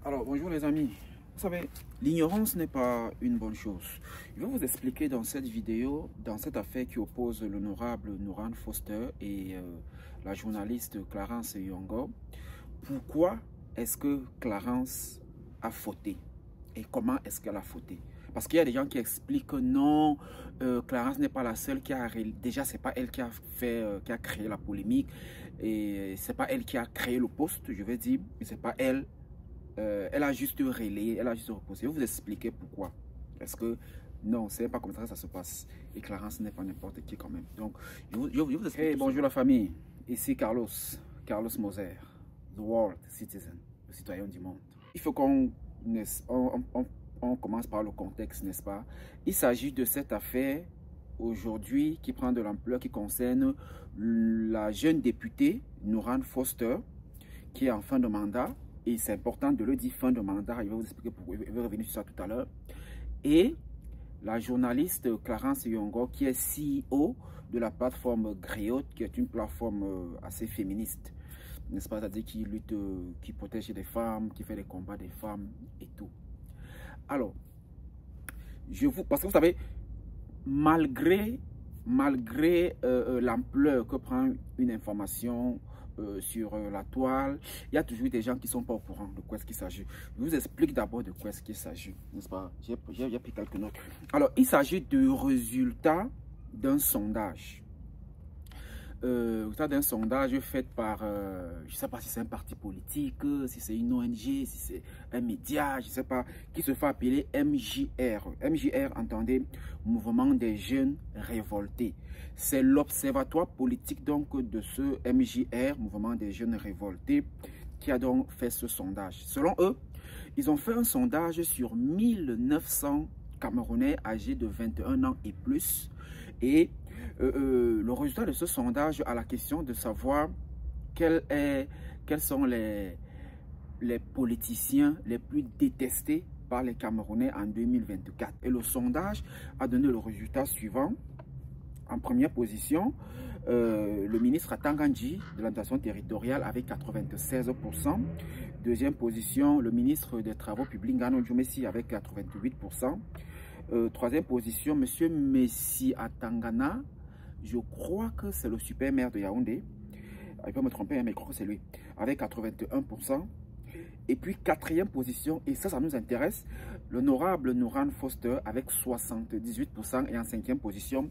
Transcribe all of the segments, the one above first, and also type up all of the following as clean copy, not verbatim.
Alors, bonjour les amis. Vous savez, l'ignorance n'est pas une bonne chose. Je vais vous expliquer dans cette vidéo, dans cette affaire qui oppose l'honorable Nouran Foster et la journaliste Clarence Yongo, pourquoi est-ce que Clarence a fauté et comment est-ce qu'elle a fauté. Parce qu'il y a des gens qui expliquent que non, Clarence n'est pas la seule qui a... Déjà, c'est pas elle qui a fait, qui a créé la polémique. Et c'est pas elle qui a créé le post, je vais dire. Mais c'est pas elle. Elle a juste relayé, elle a juste reposé. Je vais vous expliquer pourquoi. Parce que non, c'est pas comme ça que ça se passe. Et Clarence n'est pas n'importe qui quand même. Donc, je vous explique. Hey, bonjour la famille. Ici Carlos Moser, the world citizen, le citoyen du monde. Il faut qu'on commence par le contexte, n'est-ce pas? Il s'agit de cette affaire aujourd'hui qui prend de l'ampleur, qui concerne la jeune députée Nouran Foster, qui est en fin de mandat. Et c'est important de le dire, fin de mandat, je vais vous expliquer pourquoi, je vais revenir sur ça tout à l'heure. Et la journaliste Clarence Yongo, qui est CEO de la plateforme Griot, qui est une plateforme assez féministe, n'est-ce pas, c'est-à-dire qui lutte, qui protège les femmes, qui fait les combats des femmes et tout. Alors, parce que vous savez, malgré l'ampleur que prend une information sur la toile, il y a toujours des gens qui ne sont pas au courant de quoi est-ce qu'il s'agit. Je vous explique d'abord de quoi est-ce qu'il s'agit, n'est-ce pas? J'ai pris quelques notes. Alors, il s'agit du résultat d'un sondage. D'un sondage fait par, je ne sais pas si c'est un parti politique, si c'est une ONG, si c'est un média, je ne sais pas, qui se fait appeler MJR. MJR, entendez, Mouvement des Jeunes Révoltés. C'est l'observatoire politique donc de ce MJR, Mouvement des Jeunes Révoltés, qui a donc fait ce sondage. Selon eux, ils ont fait un sondage sur 1900 Camerounais âgés de 21 ans et plus. Et le résultat de ce sondage à la question de savoir quels sont les politiciens les plus détestés par les Camerounais en 2024. Et le sondage a donné le résultat suivant. En première position, le ministre Atangandji de l'administration territoriale avec 96%. Deuxième position, le ministre des Travaux publics Ngano Djoumessi avec 88%. Troisième position, M. Messi Atangana, je crois que c'est le super maire de Yaoundé. Il peut me tromper, mais je crois que c'est lui, avec 81%. Et puis quatrième position, et ça nous intéresse, l'honorable Nouran Foster avec 78%. Et en cinquième position,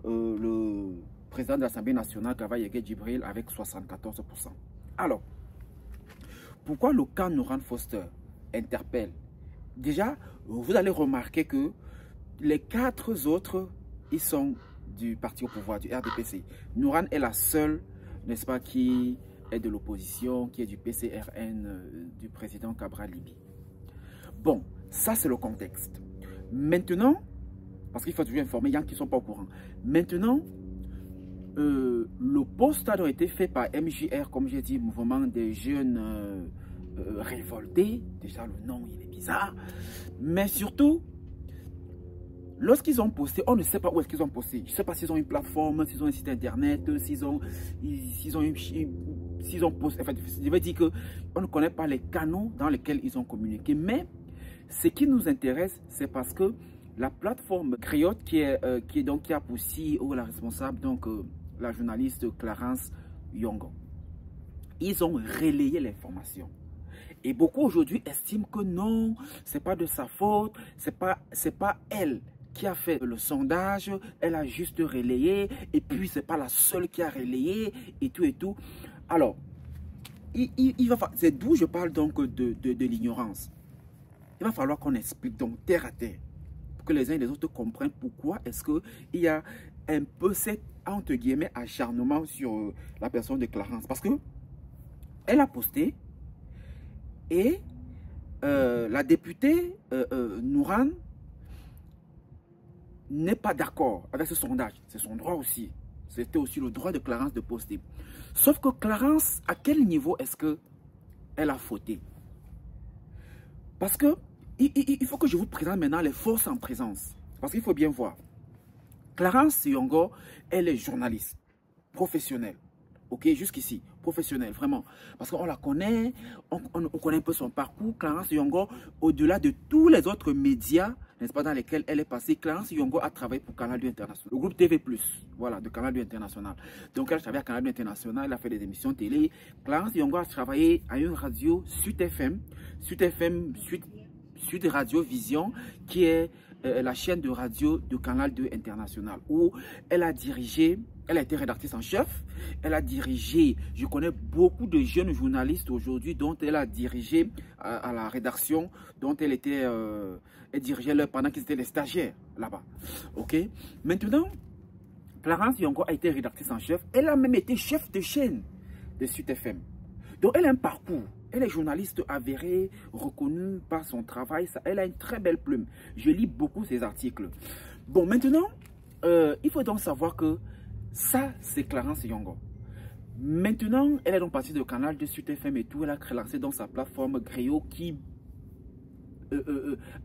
le président de l'Assemblée nationale, Kavaye Djibril, avec 74%. Alors, pourquoi le cas Nouran Foster interpelle? Déjà, vous allez remarquer que les quatre autres, ils sont du parti au pouvoir, du RDPC. Nouran est la seule, n'est-ce pas, qui est de l'opposition, qui est du PCRN, du président Cabral Libi. Bon, ça c'est le contexte. Maintenant, parce qu'il faut toujours informer les gens qui ne sont pas au courant. Maintenant, le post a été fait par MJR, comme j'ai dit, Mouvement des Jeunes Révoltés. Déjà, le nom, il est bizarre. Mais surtout, lorsqu'ils ont posté, on ne sait pas où est-ce qu'ils ont posté. Je ne sais pas s'ils ont une plateforme, s'ils ont un site internet, s'ils ont posté. Enfin, je veux dire qu'on ne connaît pas les canaux dans lesquels ils ont communiqué. Mais ce qui nous intéresse, c'est parce que la plateforme Griot, qui a pour CEO la responsable, donc la journaliste Clarence Yongo, ils ont relayé l'information. Et beaucoup aujourd'hui estiment que non, c'est pas de sa faute, c'est pas elle qui a fait le sondage, elle a juste relayé, et puis c'est pas la seule qui a relayé, et tout et tout. Alors, c'est d'où je parle donc de l'ignorance. Il va falloir qu'on explique donc terre à terre, pour que les uns et les autres comprennent pourquoi est-ce qu'il y a un peu cet, entre guillemets, acharnement sur la personne de Clarence. Parce que elle a posté, et la députée Nouran n'est pas d'accord avec ce sondage. C'est son droit aussi. C'était aussi le droit de Clarence de poster. Sauf que Clarence, à quel niveau est-ce qu'elle a fauté? Parce que il faut que je vous présente maintenant les forces en présence. Parce qu'il faut bien voir. Clarence Yongo, elle est journaliste, professionnelle. Ok, jusqu'ici, professionnelle, vraiment. Parce qu'on la connaît, on connaît un peu son parcours. Clarence Yongo, au-delà de tous les autres médias, n'est-ce pas, dans lesquels elle est passée, Clarence Yongo a travaillé pour Canal 2 International, le groupe TV+, voilà, de Canal 2 International. Donc, elle travaille à Canal 2 International, elle a fait des émissions télé. Clarence Yongo a travaillé à une radio, Sud FM, Sud Radio Vision, qui est la chaîne de radio de Canal 2 International, où elle a dirigé, elle a été rédactrice en chef, elle a dirigé, je connais beaucoup de jeunes journalistes aujourd'hui dont elle a dirigé à la rédaction, dont elle était, elle dirigeait leur pendant qu'ils étaient les stagiaires là-bas. Ok. Maintenant, Clarence Yongo a été rédactrice en chef, elle a même été chef de chaîne de Sud FM. Donc elle a un parcours. Elle est journaliste avérée, reconnue par son travail. Elle a une très belle plume. Je lis beaucoup ses articles. Bon, maintenant, il faut donc savoir que ça, c'est Clarence Yongo. Maintenant, elle est donc partie de Canal de Sud FM et tout. Elle a lancé dans sa plateforme Gréo qui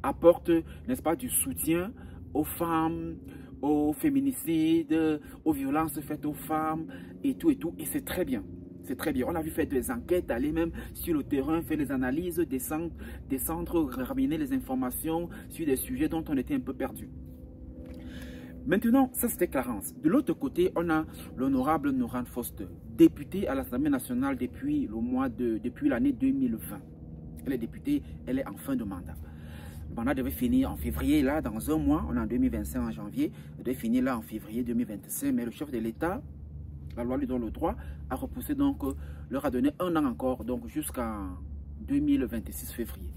apporte, n'est-ce pas, du soutien aux femmes, aux féminicides, aux violences faites aux femmes et tout et tout. Et c'est très bien. C'est très bien. On a vu faire des enquêtes, aller même sur le terrain, faire des analyses, descendre, ramener les informations sur des sujets dont on était un peu perdu. Maintenant, ça c'était Clarence. De l'autre côté, on a l'honorable Noran Foster, députée à l'Assemblée nationale depuis l'année 2020. Elle est députée, elle est en fin de mandat. Le mandat devait finir en février, là, dans un mois. On est en 2025, en janvier. Elle devait finir là en février 2025, mais le chef de l'État, la loi lui donne le droit, a repoussé donc, leur a donné un an encore, donc jusqu'en 2026 février.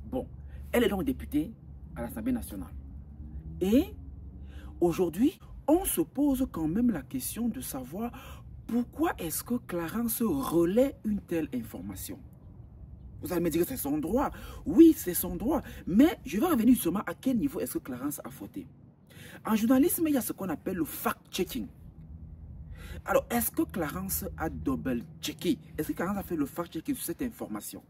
Bon, elle est donc députée à l'Assemblée nationale. Et aujourd'hui, on se pose quand même la question de savoir pourquoi est-ce que Clarence relaie une telle information. Vous allez me dire que c'est son droit. Oui, c'est son droit. Mais je vais revenir justement à quel niveau est-ce que Clarence a fauté. En journalisme, il y a ce qu'on appelle le fact-checking. Alors, est-ce que Clarence a double-checké? Est-ce que Clarence a fait le fact-checking sur cette information?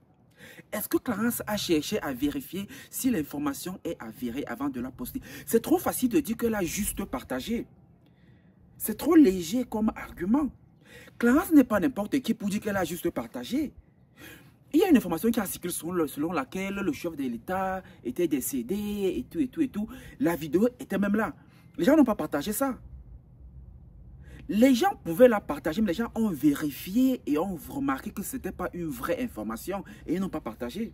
Est-ce que Clarence a cherché à vérifier si l'information est avérée avant de la poster? C'est trop facile de dire qu'elle a juste partagé. C'est trop léger comme argument. Clarence n'est pas n'importe qui pour dire qu'elle a juste partagé. Il y a une information qui a circulé selon laquelle le chef de l'État était décédé et tout et tout et tout. La vidéo était même là. Les gens n'ont pas partagé ça. Les gens pouvaient la partager, mais les gens ont vérifié et ont remarqué que ce n'était pas une vraie information et ils n'ont pas partagé.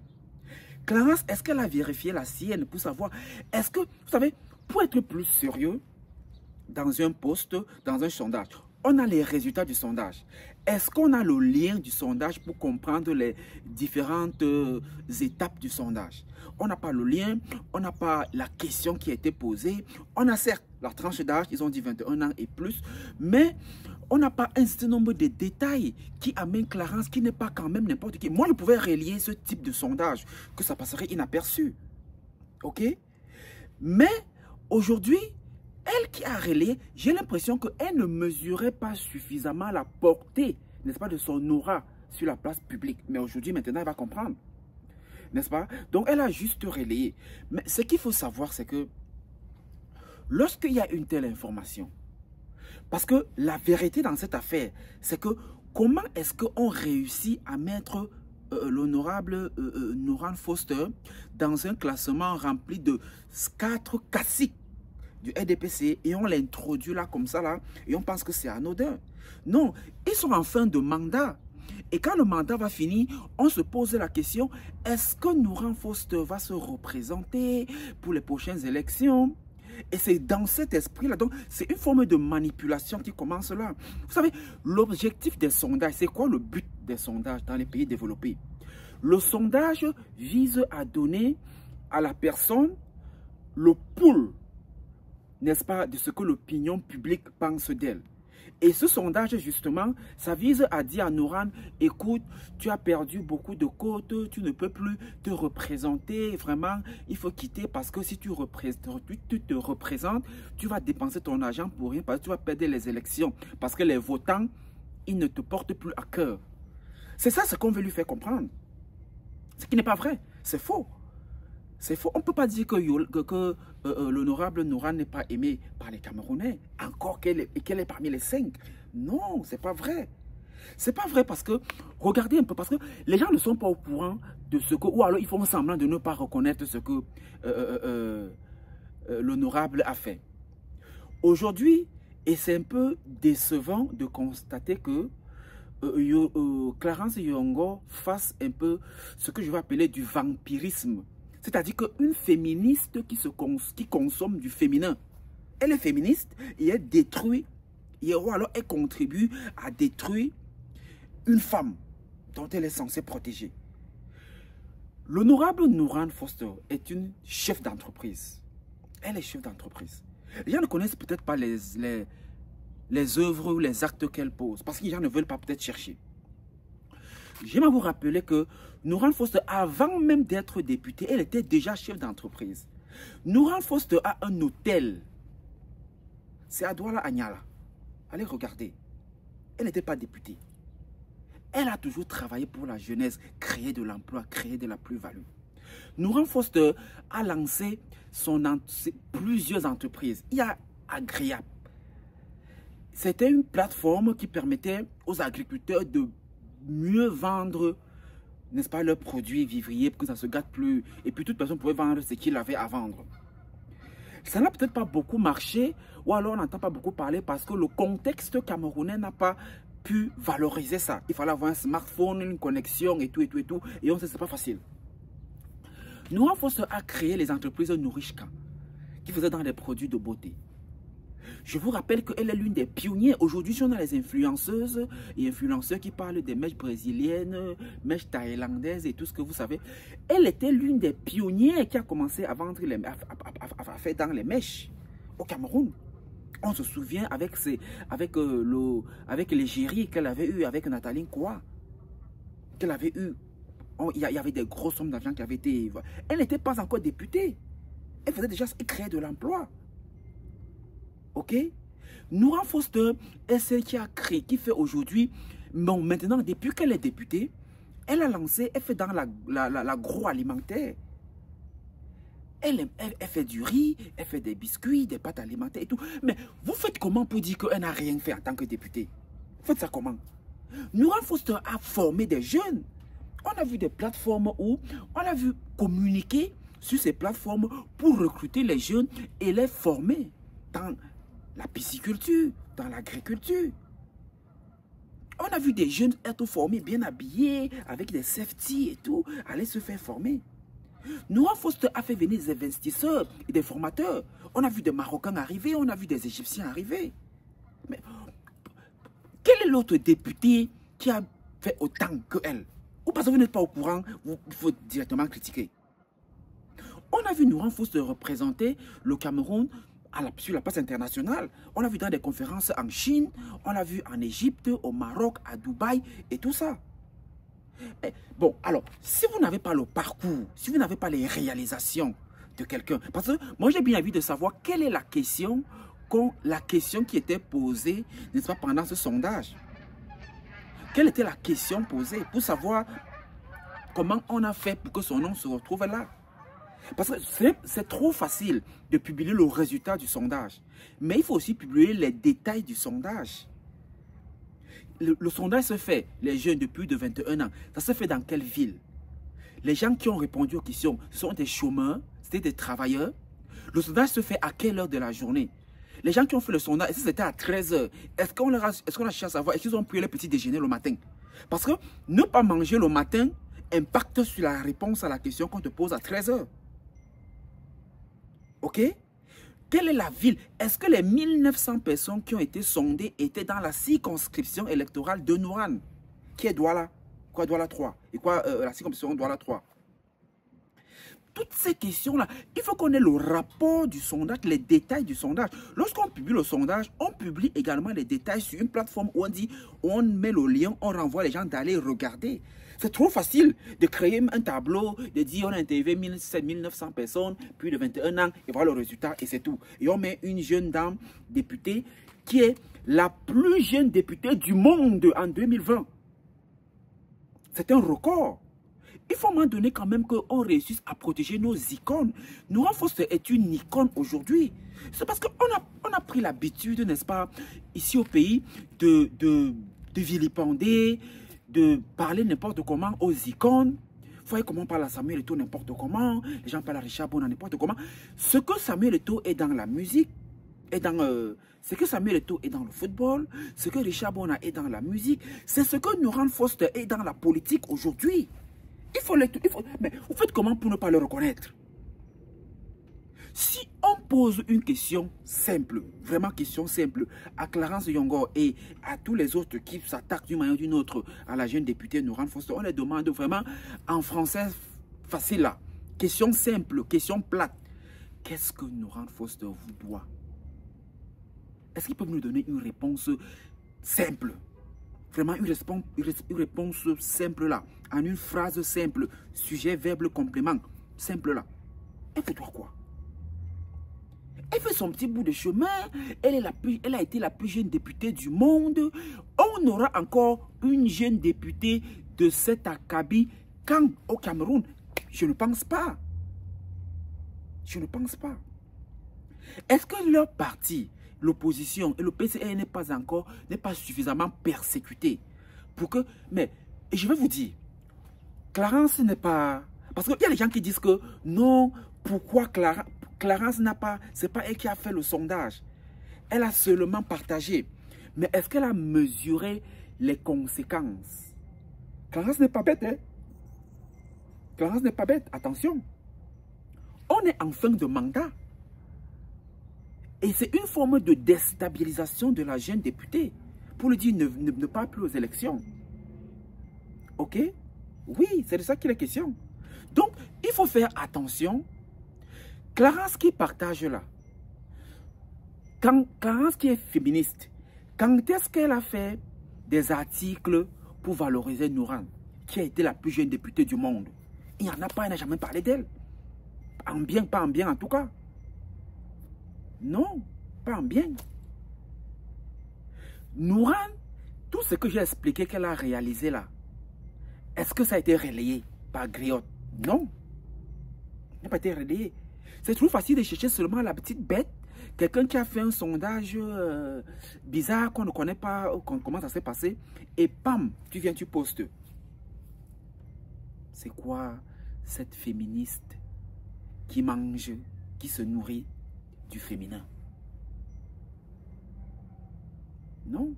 Clarence, est-ce qu'elle a vérifié la sienne pour savoir, est-ce que, vous savez, pour être plus sérieux, dans un post, dans un sondage, on a les résultats du sondage. Est-ce qu'on a le lien du sondage pour comprendre les différentes étapes du sondage? On n'a pas le lien, on n'a pas la question qui a été posée. On a certes la tranche d'âge, ils ont dit 21 ans et plus, mais on n'a pas un certain nombre de détails qui amènent Clarence, qui n'est pas quand même n'importe qui. Moi, je pouvais relier ce type de sondage, que ça passerait inaperçu. OK? Mais aujourd'hui, elle qui a relayé, j'ai l'impression qu'elle ne mesurait pas suffisamment la portée, n'est-ce pas, de son aura sur la place publique. Mais aujourd'hui, maintenant, elle va comprendre. N'est-ce pas? Donc, elle a juste relayé. Mais ce qu'il faut savoir, c'est que lorsqu'il y a une telle information, parce que la vérité dans cette affaire, c'est que comment est-ce qu'on réussit à mettre l'honorable Noran Foster dans un classement rempli de 4 classiques du RDPC et on l'introduit là comme ça là et on pense que c'est anodin. Non, ils sont en fin de mandat. Et quand le mandat va finir, on se pose la question, est-ce que Noran Foster va se représenter pour les prochaines élections? Et c'est dans cet esprit-là, donc c'est une forme de manipulation qui commence là. Vous savez, l'objectif des sondages, c'est quoi le but des sondages dans les pays développés? Le sondage vise à donner à la personne le pouls, n'est-ce pas, de ce que l'opinion publique pense d'elle. Et ce sondage, justement, ça vise à dire à Noran, écoute, tu as perdu beaucoup de côtes, tu ne peux plus te représenter, vraiment, il faut quitter parce que si tu te représentes, tu vas dépenser ton argent pour rien, parce que tu vas perdre les élections, parce que les votants, ils ne te portent plus à cœur. C'est ça ce qu'on veut lui faire comprendre. Ce qui n'est pas vrai, c'est faux. C'est faux. On ne peut pas dire que l'honorable Noran n'est pas aimé par les Camerounais. Encore qu'elle est parmi les 5 Non, c'est pas vrai. C'est pas vrai parce que, regardez un peu, parce que les gens ne sont pas au courant de ce que, ou alors ils font semblant de ne pas reconnaître ce que l'honorable a fait. Aujourd'hui, et c'est un peu décevant de constater que Clarence Yongo fasse un peu ce que je vais appeler du vampirisme. C'est-à-dire qu'une féministe qui consomme du féminin, elle est féministe et elle détruit, ou alors elle contribue à détruire une femme dont elle est censée protéger. L'honorable Nouran Foster est une chef d'entreprise. Elle est chef d'entreprise. Les gens ne connaissent peut-être pas les œuvres ou les actes qu'elle pose, parce que les gens ne veulent pas peut-être chercher. J'aime à vous rappeler que Nouran Foster, avant même d'être députée, elle était déjà chef d'entreprise. Nouran Foster a un hôtel. C'est à Douala Agnala. Allez regarder. Elle n'était pas députée. Elle a toujours travaillé pour la jeunesse, créer de l'emploi, créer de la plus-value. Nouran Foster a lancé plusieurs entreprises. Il y a Agréable. C'était une plateforme qui permettait aux agriculteurs de mieux vendre, n'est-ce pas, leurs produits vivriers pour que ça ne se gâte plus. Et puis toute personne pouvait vendre ce qu'il avait à vendre. Ça n'a peut-être pas beaucoup marché, ou alors on n'entend pas beaucoup parler parce que le contexte camerounais n'a pas pu valoriser ça. Il fallait avoir un smartphone, une connexion et tout, et on sait que ce n'est pas facile. Nouran Foster a créé les entreprises Nourishka, qui faisaient dans les produits de beauté. Je vous rappelle qu'elle est l'une des pionnières. Aujourd'hui, si on a les influenceuses et influenceurs qui parlent des mèches brésiliennes, mèches thaïlandaises et tout ce que vous savez, elle était l'une des pionnières qui a commencé à vendre, à faire dans les mèches au Cameroun. On se souvient avec l'égérie qu'elle avait eu avec Nathalie Koua, qu'elle avait eu. Il y avait des grosses sommes d'argent qui avaient été... Elle n'était pas encore députée. Elle faisait déjà créer de l'emploi. Ok? Nouran Foster est celle qui a créé, qui fait aujourd'hui, bon, maintenant, depuis qu'elle est députée, elle a lancé, elle fait dans l'agroalimentaire. Elle fait du riz, elle fait des biscuits, des pâtes alimentaires et tout. Mais vous faites comment pour dire qu'elle n'a rien fait en tant que députée? Vous faites ça comment? Nouran Foster a formé des jeunes. On a vu des plateformes où on a vu communiquer sur ces plateformes pour recruter les jeunes et les former dans la pisciculture, dans l'agriculture. On a vu des jeunes être formés, bien habillés, avec des safety et tout, aller se faire former. Nouran Foster a fait venir des investisseurs et des formateurs. On a vu des Marocains arriver, on a vu des Égyptiens arriver. Mais quel est l'autre député qui a fait autant qu'elle? Ou parce que vous n'êtes pas au courant, il faut directement critiquer. On a vu Nouran Foster représenter le Cameroun sur la place internationale. On l'a vu dans des conférences en Chine, on l'a vu en Égypte, au Maroc, à Dubaï et tout ça. Mais, bon, alors, si vous n'avez pas le parcours, si vous n'avez pas les réalisations de quelqu'un, parce que moi j'ai bien envie de savoir quelle est la question qui était posée, n'est-ce pas, pendant ce sondage. Quelle était la question posée pour savoir comment on a fait pour que son nom se retrouve là? Parce que c'est trop facile de publier le résultat du sondage. Mais il faut aussi publier les détails du sondage. Le sondage se fait, les jeunes de plus de 21 ans, ça se fait dans quelle ville? Les gens qui ont répondu aux questions, ce sont des chômeurs, c'était des travailleurs. Le sondage se fait à quelle heure de la journée? Les gens qui ont fait le sondage, c'était à 13 h. Est-ce qu'on a cherché à savoir, est-ce qu'ils ont pris le petit déjeuner le matin? Parce que ne pas manger le matin impacte sur la réponse à la question qu'on te pose à 13 h. Ok? Quelle est la ville? Est-ce que les 1900 personnes qui ont été sondées étaient dans la circonscription électorale de Nouran, qui est Douala? Quoi, Douala 3? Et quoi, la circonscription Douala 3? Toutes ces questions-là, il faut qu'on ait le rapport du sondage, les détails du sondage. Lorsqu'on publie le sondage, on publie également les détails sur une plateforme où on dit, on met le lien, on renvoie les gens d'aller regarder. C'est trop facile de créer un tableau, de dire on a interviewé 1900 personnes, plus de 21 ans, et voilà le résultat, et c'est tout. Et on met une jeune dame députée qui est la plus jeune députée du monde en 2020. C'est un record. Il faut à un moment donné quand même qu'on réussisse à protéger nos icônes. Nouran Foster est une icône aujourd'hui. C'est parce qu'on a pris l'habitude, n'est-ce pas, ici au pays, de vilipender, de parler n'importe comment aux icônes. Vous voyez comment on parle à Samuel Eto'o n'importe comment, les gens parlent à Richard Bona n'importe comment. Ce que Samuel Eto'o est dans la musique, ce que Samuel Eto'o est dans le football, ce que Richard Bona est dans la musique, c'est ce que Nouran Foster est dans la politique aujourd'hui. Mais vous faites comment pour ne pas le reconnaître? Si on pose une question simple, vraiment question simple, à Clarence Yongor et à tous les autres qui s'attaquent d'une manière ou d'une autre à la jeune députée Nouran Foster, on les demande vraiment en français facile là. Question simple, question plate. Qu'est-ce que Nouran Foster vous doit? Est-ce qu'il peut nous donner une réponse simple? Vraiment une réponse simple là, en une phrase simple, sujet, verbe, complément, simple là. Elle fait toi quoi? Elle fait son petit bout de chemin, elle a été la plus jeune députée du monde. On aura encore une jeune députée de cet acabit quand au Cameroun? Je ne pense pas. Je ne pense pas. Est-ce que leur parti, l'opposition et le PCR n'est pas suffisamment persécuté pour que... Mais je vais vous dire, Clarence n'est pas... Parce qu'il y a des gens qui disent que non, pourquoi Clarence n'a pas... C'est pas elle qui a fait le sondage. Elle a seulement partagé. Mais est-ce qu'elle a mesuré les conséquences? Clarence n'est pas bête, hein? Clarence n'est pas bête, attention. On est en fin de mandat. Et c'est une forme de déstabilisation de la jeune députée. Pour lui dire ne pas plus aux élections. Ok? Oui, c'est de ça qu'il est question. Donc, il faut faire attention. Clarence qui partage là. Clarence qui est féministe. Quand est-ce qu'elle a fait des articles pour valoriser Nouran, qui a été la plus jeune députée du monde? Il n'y en a pas, elle n'a jamais parlé d'elle. En bien, pas en bien en tout cas. Non, pas en bien. Nouran, tout ce que j'ai expliqué qu'elle a réalisé là, est-ce que ça a été relayé par Griotte? Non. Il n'a pas été relayé. C'est trop facile de chercher seulement la petite bête, quelqu'un qui a fait un sondage bizarre qu'on ne connaît pas, comment ça s'est passé, et pam, tu viens, tu postes. C'est quoi cette féministe qui mange, qui se nourrit du féminin? Non.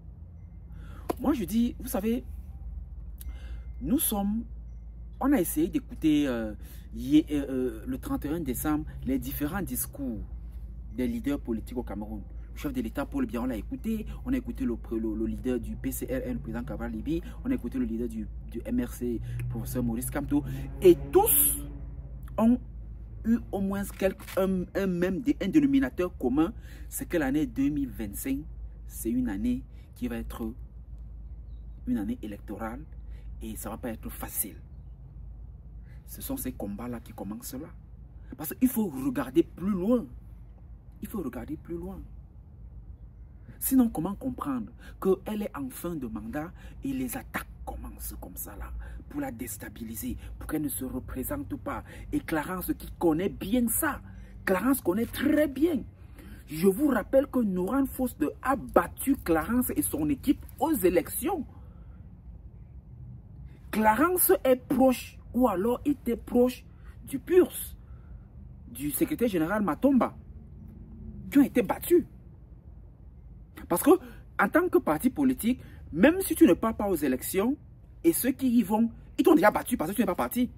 Moi, je dis, vous savez, on a essayé d'écouter le 31 décembre les différents discours des leaders politiques au Cameroun. Le chef de l'État, Paul Biya, on l'a écouté. On a écouté le leader du PCRN, le président Cabral Libi. On a écouté le leader du MRC, le professeur Maurice Kamto. Et tous ont eu au moins un dénominateur commun. C'est que l'année 2025, c'est une année qui va être une année électorale. Et ça ne va pas être facile. Ce sont ces combats-là qui commencent là. Parce qu'il faut regarder plus loin. Il faut regarder plus loin. Sinon, comment comprendre qu'elle est en fin de mandat et les attaques commencent comme ça là, pour la déstabiliser, pour qu'elle ne se représente pas. Et Clarence qui connaît bien ça, Clarence connaît très bien. Je vous rappelle que Nouran Foster a battu Clarence et son équipe aux élections. Clarence est proche, ou alors était proche du PURS, du secrétaire général Matomba, qui ont été battus. Parce que, en tant que parti politique, même si tu ne pars pas aux élections, et ceux qui y vont, ils t'ont déjà battu parce que tu n'es pas parti.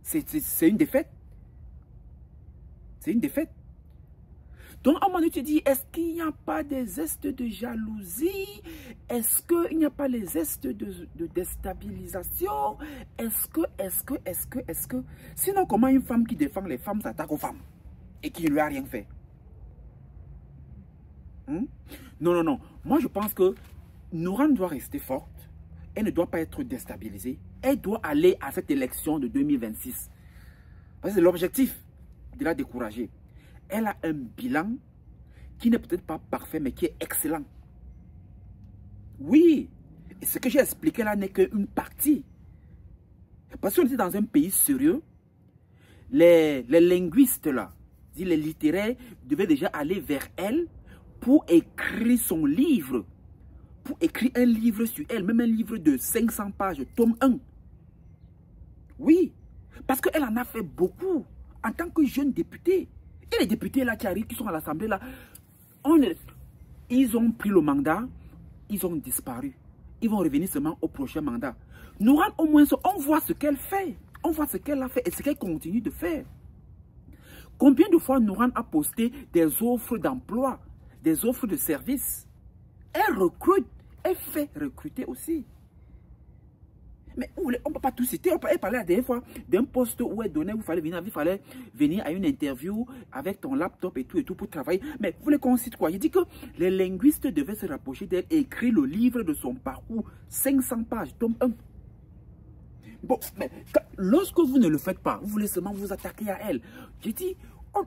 C'est une défaite. C'est une défaite. Donc, à un moment donné, tu te dis, est-ce qu'il n'y a pas des zestes de jalousie? Est-ce qu'il n'y a pas les zestes de déstabilisation? Est-ce que... Sinon, comment une femme qui défend les femmes s'attaque aux femmes et qui ne lui a rien fait? Non. Moi, je pense que Nouran doit rester forte. Elle ne doit pas être déstabilisée. Elle doit aller à cette élection de 2026. Parce que c'est l'objectif de la décourager. Elle a un bilan qui n'est peut-être pas parfait, mais qui est excellent. Oui. Et ce que j'ai expliqué là n'est qu'une partie. Parce qu'on était dans un pays sérieux. Les linguistes là, les littéraires devaient déjà aller vers elle pour écrire son livre. Pour écrire un livre sur elle, même un livre de 500 pages, tome 1. Oui, parce qu'elle en a fait beaucoup en tant que jeune députée. Et les députés là qui arrivent, qui sont à l'Assemblée là, ils ont pris le mandat, ils ont disparu. Ils vont revenir seulement au prochain mandat. Nourane, au moins, on voit ce qu'elle fait. On voit ce qu'elle a fait et ce qu'elle continue de faire. Combien de fois Nourane a posté des offres d'emploi, des offres de services? Elle recrute, elle fait recruter aussi. Mais on ne peut pas tout citer. Elle parlait la dernière fois d'un poste où elle donnait, où il fallait venir à une interview avec ton laptop et tout pour travailler. Mais vous voulez qu'on cite quoi? Il dit que les linguistes devaient se rapprocher d'elle et écrire le livre de son parcours, 500 pages, tome 1. Bon, mais lorsque vous ne le faites pas, vous voulez seulement vous attaquer à elle. J'ai dit,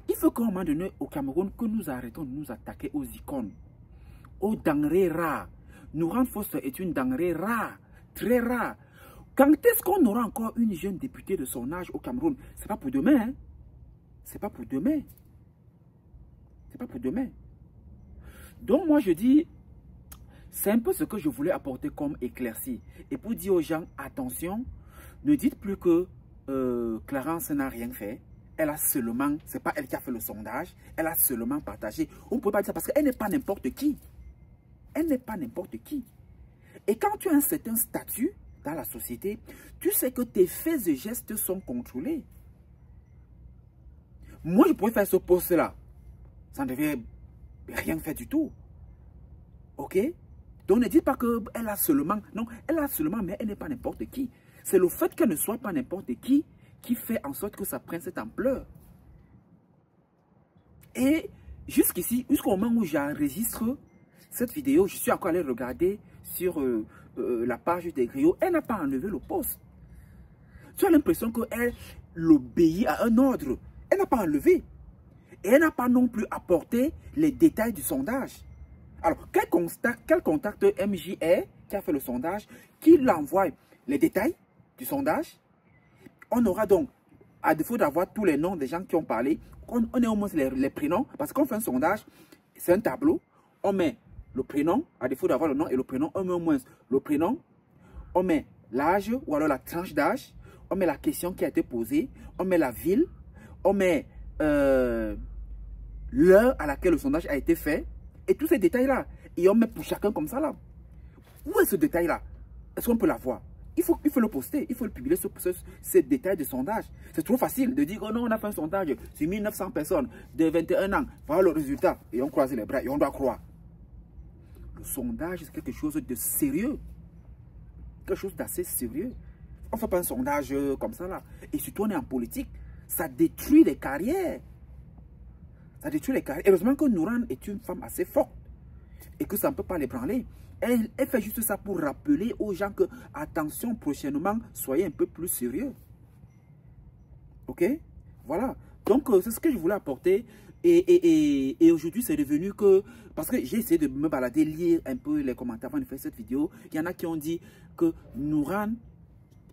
il faut qu'à un moment donné au Cameroun, que nous arrêtons de nous attaquer aux icônes, aux denrées rares. Nourane Foster est une denrée rare, très rare. Quand est-ce qu'on aura encore une jeune députée de son âge au Cameroun? C'est pas pour demain, hein? C'est pas pour demain. C'est pas pour demain. Donc moi je dis, c'est un peu ce que je voulais apporter comme éclaircie. Et pour dire aux gens, attention, ne dites plus que Clarence n'a rien fait. Elle a seulement, c'est pas elle qui a fait le sondage, elle a seulement partagé. On ne peut pas dire ça parce qu'elle n'est pas n'importe qui. Elle n'est pas n'importe qui. Et quand tu as un certain statut dans la société, tu sais que tes faits et gestes sont contrôlés. Moi, je pourrais faire ce poste-là. Ça ne devait rien faire du tout. Ok? Donc ne dites pas qu'elle a seulement... Non, elle a seulement, mais elle n'est pas n'importe qui. C'est le fait qu'elle ne soit pas n'importe qui fait en sorte que ça prenne cette ampleur. Et jusqu'ici, jusqu'au moment où j'enregistre cette vidéo, je suis encore allé regarder sur la page des griots. Elle n'a pas enlevé le post. Tu as l'impression qu'elle l'obéit à un ordre. Elle n'a pas enlevé. Et elle n'a pas non plus apporté les détails du sondage. Alors, quel contacte MJR qui a fait le sondage, qui l'envoie les détails du sondage? On aura donc, à défaut d'avoir tous les noms des gens qui ont parlé, on ait au moins les prénoms. Parce qu'on fait un sondage, c'est un tableau. On met le prénom, à défaut d'avoir le nom et le prénom, on met au moins le prénom. On met l'âge ou alors la tranche d'âge. On met la question qui a été posée. On met la ville. On met l'heure à laquelle le sondage a été fait. Et tous ces détails-là. Et on met pour chacun comme ça là. Où est ce détail-là? Est-ce qu'on peut l'avoir? Il faut le poster. Il faut le publier, ces détails de sondage. C'est trop facile de dire, oh non, on a fait un sondage sur 1900 personnes de 21 ans. Voilà le résultat. Et on croise les bras et on doit croire. Le sondage, c'est quelque chose de sérieux. Quelque chose d'assez sérieux. On ne fait pas un sondage comme ça là. Et surtout, on est en politique. Ça détruit les carrières. Ça détruit les carrières. Heureusement que Nourane est une femme assez forte. Et que ça ne peut pas l'ébranler. Elle fait juste ça pour rappeler aux gens que, attention, prochainement, soyez un peu plus sérieux. Ok? Voilà. Donc, c'est ce que je voulais apporter. Et aujourd'hui, c'est devenu que... Parce que j'ai essayé de me balader, lire un peu les commentaires avant de faire cette vidéo. Il y en a qui ont dit que Nourane...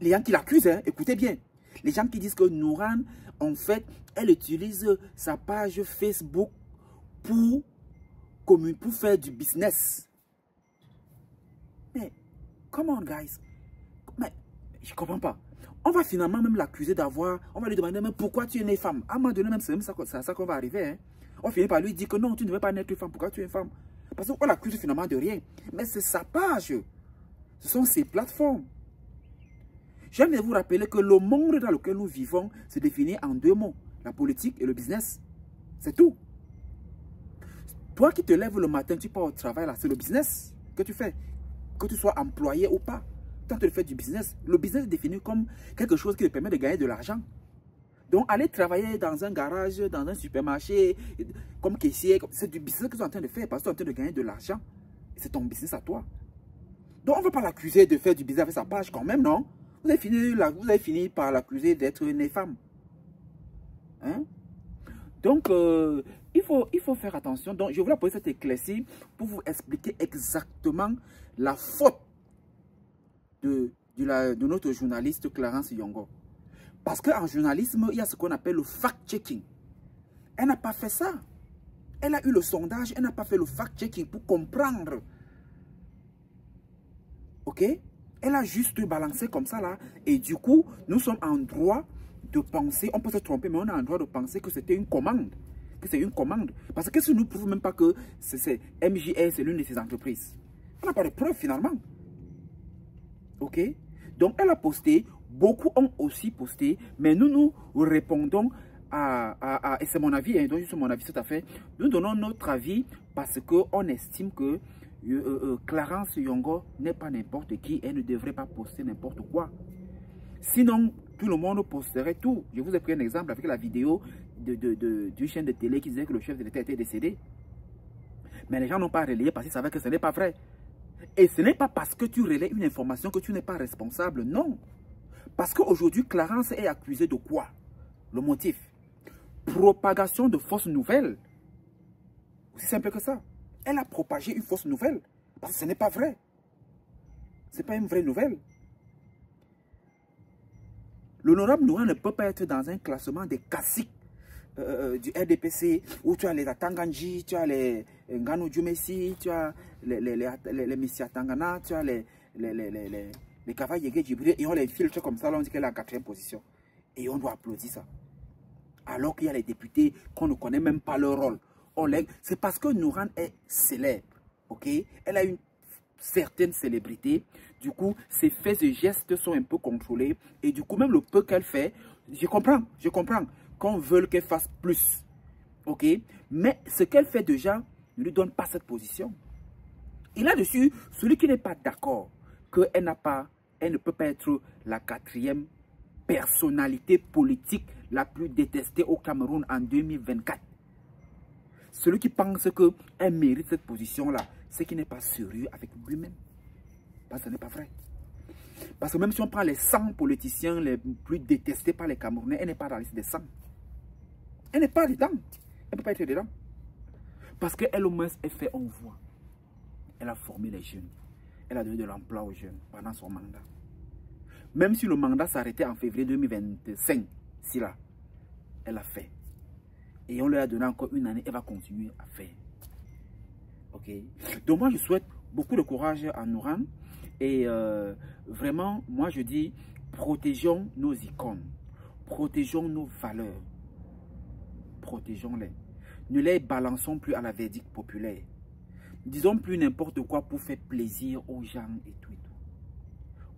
Les gens qui l'accusent, hein, écoutez bien. Les gens qui disent que Nourane, en fait, elle utilise sa page Facebook pour faire du business. Mais, come on, guys. Mais, je ne comprends pas. On va finalement même l'accuser d'avoir... On va lui demander même pourquoi tu es née femme. À un moment donné, même c'est à ça qu'on va arriver. Hein. On finit par lui dire que non, tu ne veux pas naître femme. Pourquoi tu es une femme? Parce qu'on l'accuse finalement de rien. Mais c'est sa page. Ce sont ses plateformes. J'aime vous rappeler que le monde dans lequel nous vivons se définit en deux mots. La politique et le business. C'est tout. Toi qui te lèves le matin, tu pars au travail, là, c'est le business que tu fais. Que tu sois employé ou pas. Quand tu fais du business, le business est défini comme quelque chose qui te permet de gagner de l'argent. Donc, aller travailler dans un garage, dans un supermarché, comme caissier, c'est du business que tu es en train de faire parce que tu es en train de gagner de l'argent. C'est ton business à toi. Donc, on ne va pas l'accuser de faire du business avec sa page quand même, non? Vous avez fini par l'accuser d'être une femme. Hein? Donc, il faut faire attention. Donc, je voulais apporter cette éclaircie pour vous expliquer exactement la faute de notre journaliste Clarence Yongo. Parce qu'en journalisme, il y a ce qu'on appelle le fact-checking. Elle n'a pas fait ça. Elle a eu le sondage, elle n'a pas fait le fact-checking pour comprendre. Ok? Elle a juste balancé comme ça là. Et du coup, nous sommes en droit de penser, on peut se tromper, mais on a en droit de penser que c'était une commande. Que c'est une commande. Parce que si nous ne prouvons même pas que c'est MJR, c'est l'une de ces entreprises. On n'a pas de preuves finalement. Ok? Donc elle a posté, beaucoup ont aussi posté, mais nous répondons et c'est mon avis, hein, donc c'est mon avis tout à fait. Nous donnons notre avis parce qu'on estime que Clarence Yongo n'est pas n'importe qui, elle ne devrait pas poster n'importe quoi. Sinon, tout le monde posterait tout. Je vous ai pris un exemple avec la vidéo d'une chaîne de télé qui disait que le chef de l'État était décédé. Mais les gens n'ont pas relayé parce qu'ils savaient que ce n'est pas vrai. Et ce n'est pas parce que tu relais une information que tu n'es pas responsable, non. Parce qu'aujourd'hui, Clarence est accusée de quoi? Le motif. Propagation de fausses nouvelles. Aussi simple que ça. Elle a propagé une fausse nouvelle. Parce que ce n'est pas vrai. Ce n'est pas une vraie nouvelle. L'honorable Noura ne peut pas être dans un classement des classiques du RDPC où tu as les Atanganji, tu as les Ngano Djumesi, tu as les Messia Tangana, tu as les Kava Yege Djibril, et on les filtre comme ça, là on dit qu'elle est en 4e position. Et on doit applaudir ça. Alors qu'il y a les députés qu'on ne connaît même pas leur rôle. C'est parce que Nouran est célèbre, ok? Elle a une certaine célébrité. Du coup, ses faits et gestes sont un peu contrôlés. Et du coup, même le peu qu'elle fait, je comprends qu'on veut qu'elle fasse plus, ok? Mais ce qu'elle fait déjà ne lui donne pas cette position. Et là-dessus, celui qui n'est pas d'accord qu'elle ne peut pas être la 4e personnalité politique la plus détestée au Cameroun en 2024. Celui qui pense qu'elle mérite cette position-là, c'est qu'il n'est pas sérieux avec lui-même. Parce que ce n'est pas vrai. Parce que même si on prend les 100 politiciens les plus détestés par les Camerounais, elle n'est pas dans la liste des 100. Elle n'est pas dedans. Elle ne peut pas être dedans. Parce qu'elle au moins, elle fait, on voit. Elle a formé les jeunes. Elle a donné de l'emploi aux jeunes pendant son mandat. Même si le mandat s'arrêtait en février 2025, si là, elle a fait. Et on lui a donné encore une année, elle va continuer à faire. Ok? Donc moi, je souhaite beaucoup de courage à Nouran. Et vraiment, moi, je dis, protégeons nos icônes. Protégeons nos valeurs. Protégeons-les. Ne les balançons plus à la verdict populaire. Disons plus n'importe quoi pour faire plaisir aux gens et tout et tout.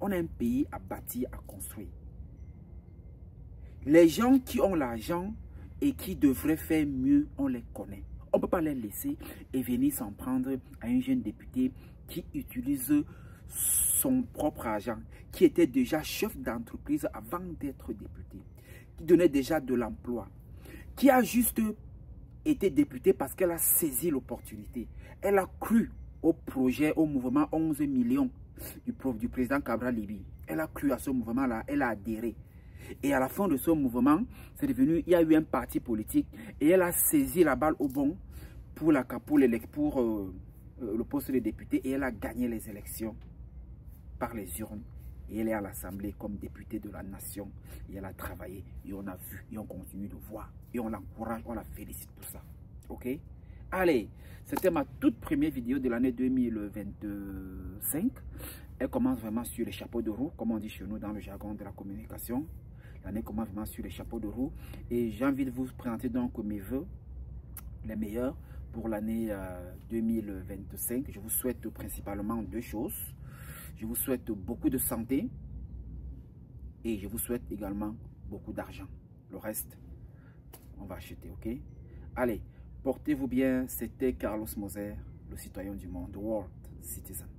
On a un pays à bâtir, à construire. Les gens qui ont l'argent et qui devraient faire mieux, on les connaît. On ne peut pas les laisser et venir s'en prendre à un jeune député qui utilise son propre argent, qui était déjà chef d'entreprise avant d'être député, qui donnait déjà de l'emploi, qui a juste été députée parce qu'elle a saisi l'opportunité. Elle a cru au projet, au mouvement 11 millions du président Cabral Libi. Elle a cru à ce mouvement-là, elle a adhéré. Et à la fin de ce mouvement, c'est devenu, il y a eu un parti politique et elle a saisi la balle au bon pour le poste de député et elle a gagné les élections par les urnes. Et elle est à l'Assemblée comme députée de la nation. Et elle a travaillé et on a vu et on continue de voir. Et on l'encourage, on la félicite pour ça. Ok? Allez, c'était ma toute première vidéo de l'année 2025. Elle commence vraiment sur les chapeaux de roue, comme on dit chez nous dans le jargon de la communication. L'année commence vraiment sur les chapeaux de roue. Et j'ai envie de vous présenter donc mes voeux, les meilleurs pour l'année 2025. Je vous souhaite principalement 2 choses. Je vous souhaite beaucoup de santé et je vous souhaite également beaucoup d'argent. Le reste, on va acheter, ok? Allez, portez-vous bien. C'était Carlos Moser, le citoyen du monde, World Citizen.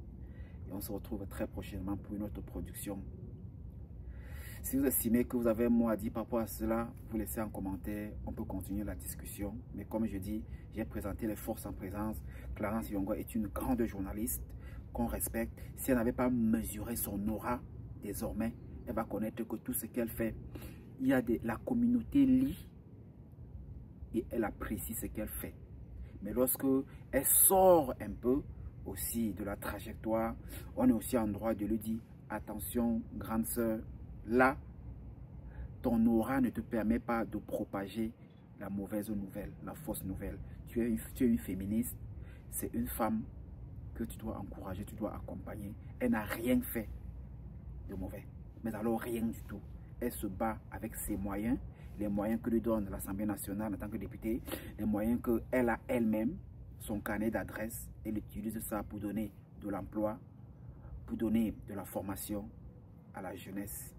Et on se retrouve très prochainement pour une autre production. Si vous estimez que vous avez un mot à dire par rapport à cela, vous laissez en commentaire. On peut continuer la discussion. Mais comme je dis, j'ai présenté les forces en présence. Clarence Yongo est une grande journaliste qu'on respecte. Si elle n'avait pas mesuré son aura, désormais, elle va connaître que tout ce qu'elle fait, la communauté lit et elle apprécie ce qu'elle fait. Mais lorsque elle sort un peu aussi de la trajectoire, on est aussi en droit de lui dire, attention, grande sœur, là, ton aura ne te permet pas de propager la mauvaise nouvelle, la fausse nouvelle. tu es une féministe, c'est une femme que tu dois encourager, tu dois accompagner. Elle n'a rien fait de mauvais, mais alors rien du tout. Elle se bat avec ses moyens, les moyens que lui donne l'Assemblée nationale en tant que députée, les moyens qu'elle a elle-même, son carnet d'adresse, elle utilise ça pour donner de l'emploi, pour donner de la formation à la jeunesse.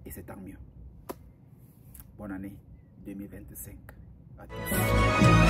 Et c'est tant mieux. Bonne année 2025 à tous.